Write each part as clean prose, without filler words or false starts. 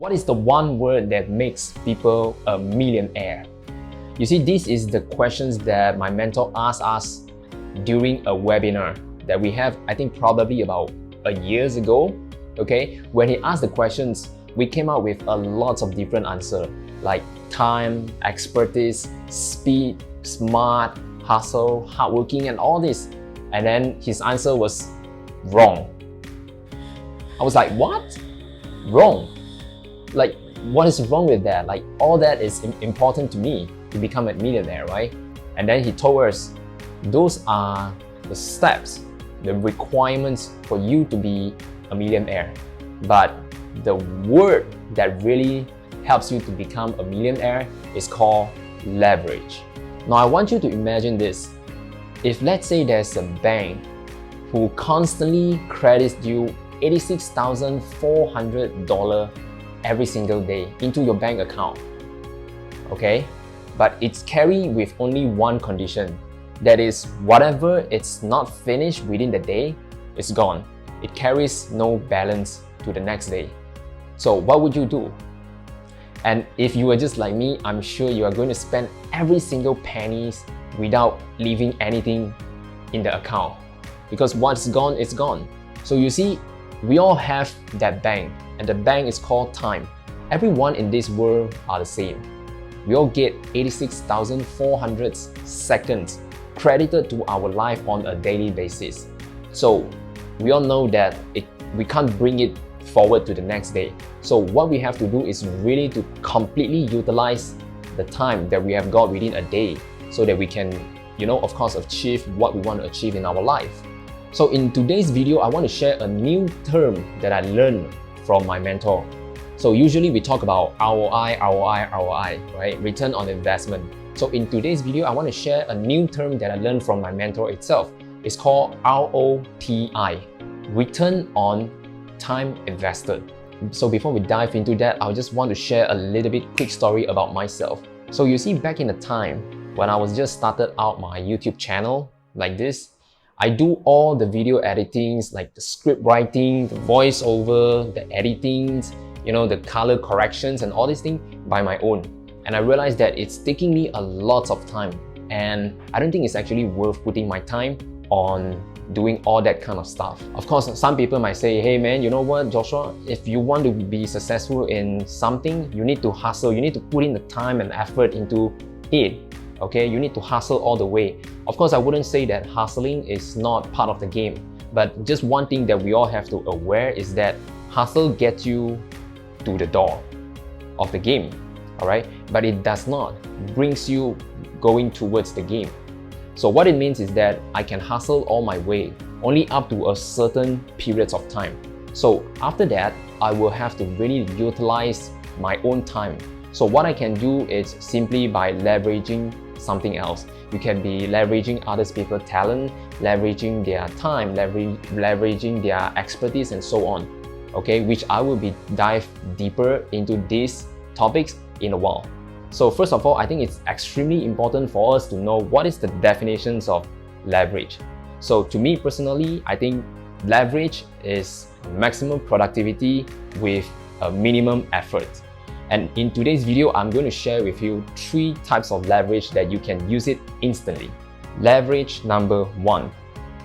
What is the one word that makes people a millionaire? You see, this is the questions that my mentor asked us during a webinar that we have, I think probably about a years ago. Okay, when he asked the questions, we came out with a lot of different answers like time, expertise, speed, smart, hustle, hardworking, and all this. And then his answer was wrong. I was like, what? Wrong? Like, what is wrong with that? Like, all that is important to me to become a millionaire, right? And then he told us, those are the steps, the requirements for you to be a millionaire. But the word that really helps you to become a millionaire is called leverage. Now, I want you to imagine this. If let's say there's a bank who constantly credits you $86,400 every single day into your bank account, okay? But it's carried with only one condition. That is, whatever it's not finished within the day, it's gone. It carries no balance to the next day. So what would you do? And if you are just like me, I'm sure you are going to spend every single pennies without leaving anything in the account. Because what's gone, it's gone. So you see, we all have that bank, and the bank is called time. Everyone in this world are the same. We all get 86,400 seconds credited to our life on a daily basis. So we all know that we can't bring it forward to the next day. So what we have to do is really to completely utilize the time that we have got within a day so that we can, of course, achieve what we want to achieve in our life. So in today's video, I want to share a new term that I learned from my mentor. So usually we talk about ROI, right? Return on investment. So in today's video, I want to share a new term that I learned from my mentor itself. It's called ROTI, Return on Time Invested. So before we dive into that, I just want to share a little bit quick story about myself. So you see, back in the time when I was just started out my YouTube channel like this, I do all the video editings, like the script writing, the voiceover, the editings, the color corrections and all these things by my own. And I realized that it's taking me a lot of time, and I don't think it's actually worth putting my time on doing all that kind of stuff. Of course, some people might say, hey man, you know what, Joshua, if you want to be successful in something, you need to hustle, you need to put in the time and effort into it. Okay, you need to hustle all the way. Of course, I wouldn't say that hustling is not part of the game, but just one thing that we all have to aware is that hustle gets you to the door of the game, all right? But it does not brings you going towards the game. So what it means is that I can hustle all my way only up to a certain periods of time. So after that, I will have to really utilize my own time. So what I can do is simply by leveraging something else. You can be leveraging other people's talent, leveraging their time, leveraging their expertise and so on. Okay, which I will be dive deeper into these topics in a while. So first of all, I think it's extremely important for us to know what is the definitions of leverage. So to me personally, I think leverage is maximum productivity with a minimum effort. And in today's video, I'm going to share with you 3 types of leverage that you can use it instantly. Leverage number 1,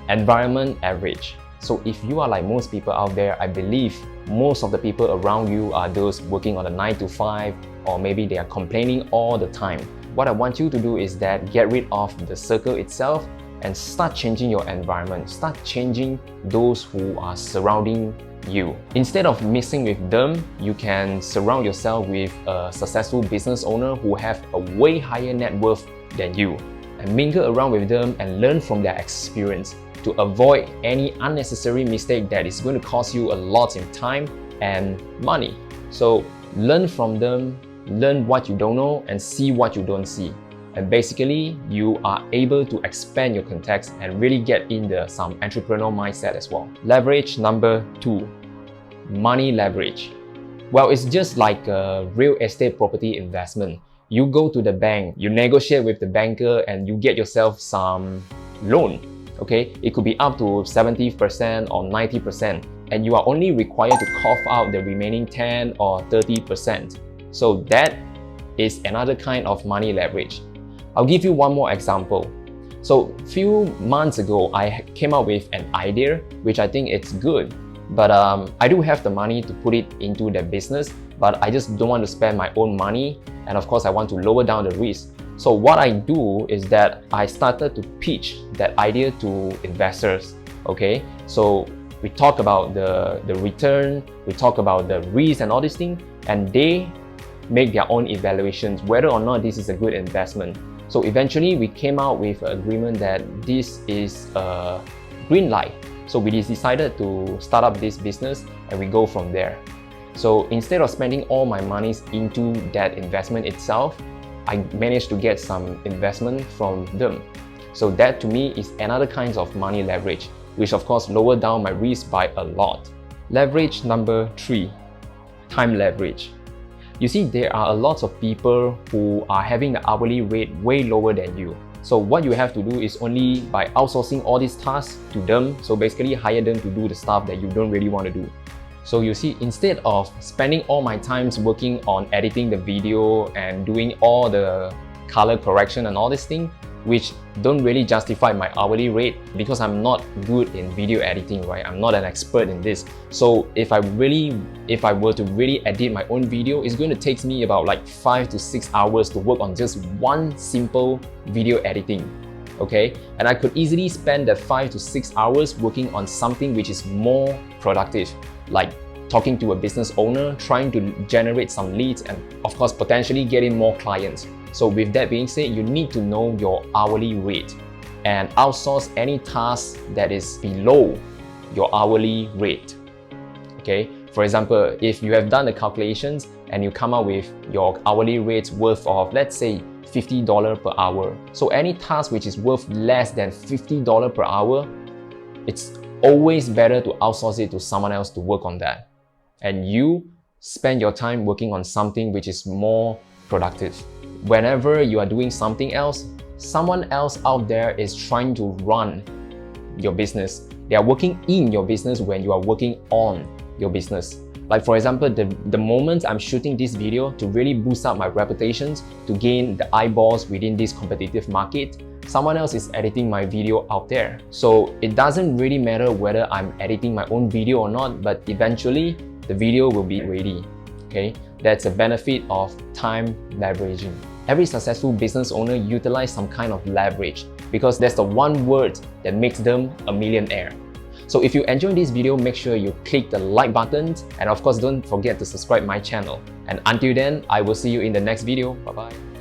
environment average. So if you are like most people out there, I believe most of the people around you are those working on a 9 to 5, or maybe they are complaining all the time. What I want you to do is that get rid of the circle itself and start changing your environment. Start changing those who are surrounding you. Instead of mixing with them, you can surround yourself with a successful business owner who have a way higher net worth than you, and mingle around with them and learn from their experience to avoid any unnecessary mistake that is going to cost you a lot in time and money. So learn from them, learn what you don't know and see what you don't see. And basically, you are able to expand your context and really get in some entrepreneurial mindset as well. Leverage number 2, money leverage. Well, it's just like a real estate property investment. You go to the bank, you negotiate with the banker and you get yourself some loan. Okay, it could be up to 70% or 90%. and you are only required to cough out the remaining 10 or 30%. So that is another kind of money leverage. I'll give you one more example. So few months ago, I came up with an idea which I think it's good, but I do have the money to put it into the business, but I just don't want to spend my own money, and of course I want to lower down the risk. So what I do is that I started to pitch that idea to investors. Okay, so we talk about the return, we talk about the risk and all these things, and they make their own evaluations whether or not this is a good investment. So eventually we came out with an agreement that this is a green light. So we decided to start up this business and we go from there. So instead of spending all my monies into that investment itself, I managed to get some investment from them. So that to me is another kind of money leverage, which of course lowered down my risk by a lot. Leverage number 3, time leverage. You see, there are a lot of people who are having the hourly rate way lower than you. So what you have to do is only by outsourcing all these tasks to them, so basically hire them to do the stuff that you don't really want to do. So you see, instead of spending all my time working on editing the video and doing all the color correction and all this thing, which don't really justify my hourly rate because I'm not good in video editing, right? I'm not an expert in this. So if I were to really edit my own video, it's going to take me about like 5 to 6 hours to work on just one simple video editing. Okay, and I could easily spend the 5 to 6 hours working on something which is more productive, like talking to a business owner, trying to generate some leads, and of course potentially getting more clients. So with that being said, you need to know your hourly rate and outsource any task that is below your hourly rate. Okay, for example, if you have done the calculations and you come up with your hourly rates worth of, let's say, $50 per hour. So any task which is worth less than $50 per hour, it's always better to outsource it to someone else to work on that. And you spend your time working on something which is more productive. Whenever you are doing something else, someone else out there is trying to run your business. They are working in your business when you are working on your business. Like for example, the moment I'm shooting this video to really boost up my reputations, to gain the eyeballs within this competitive market, someone else is editing my video out there. So it doesn't really matter whether I'm editing my own video or not, but eventually the video will be ready. Okay, that's a benefit of time leveraging. Every successful business owner utilizes some kind of leverage because that's the one word that makes them a millionaire. So if you enjoyed this video, make sure you click the like button, and of course don't forget to subscribe my channel. And until then, I will see you in the next video. Bye bye.